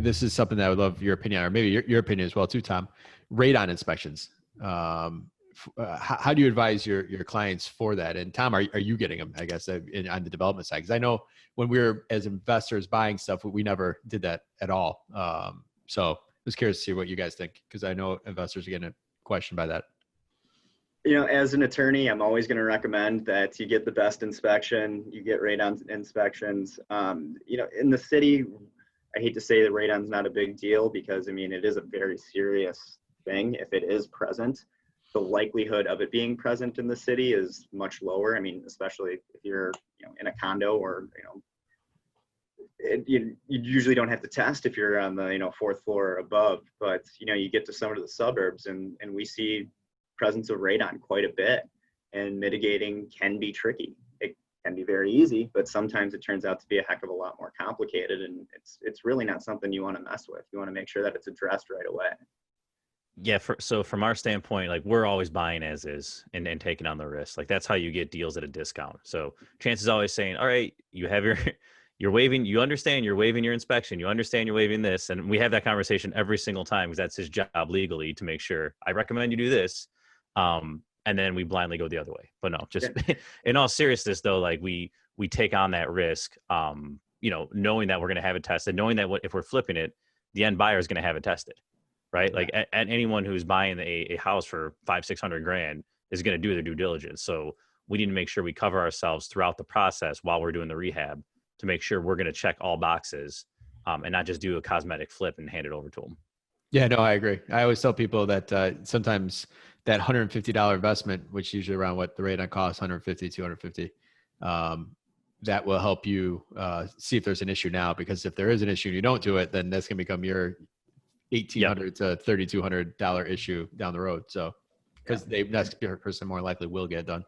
this is something that I would love your opinion on, or maybe your opinion as well too, Tom. Radon inspections. How do you advise your clients for that? And Tom, are you getting them, I guess, on the development side? Because I know when we were as investors buying stuff, we never did that at all. So I was curious to see what you guys think, because I know investors are getting questioned by that. As an attorney, I'm always going to recommend that you get the best inspection, you get radon inspections. In the city, I hate to say that radon's not a big deal because, it is a very serious thing. If it is present, the likelihood of it being present in the city is much lower. Especially if you're, in a condo or, you usually don't have to test if you're on the, fourth floor or above, but, you get to some of the suburbs and we see presence of radon quite a bit, and mitigating can be tricky. It can be very easy, but sometimes it turns out to be a heck of a lot more complicated, and it's really not something you want to mess with. You want to make sure that it's addressed right away. Yeah. So from our standpoint, like, we're always buying as is and taking on the risk. Like, that's how you get deals at a discount. So Chance is always saying, all right, you have you're waiving, you understand you're waiving your inspection, you understand you're waiving this. And we have that conversation every single time because that's his job legally to make sure I recommend you do this. And then we blindly go the other way. But no, just in all seriousness though, like we take on that risk, knowing that we're going to have it tested, knowing that if we're flipping it, the end buyer is going to have it tested, right? Yeah. Like and anyone who's buying a house for $500,000-600,000 is going to do their due diligence. So we need to make sure we cover ourselves throughout the process while we're doing the rehab to make sure we're going to check all boxes, and not just do a cosmetic flip and hand it over to them. Yeah, no, I agree. I always tell people that sometimes that $150 investment, which is usually around what the radon costs, 150, 250, that will help you see if there's an issue now, because if there is an issue and you don't do it, then that's going to become your $1,800 to $3,200 issue down the road. So, because that person more likely will get done.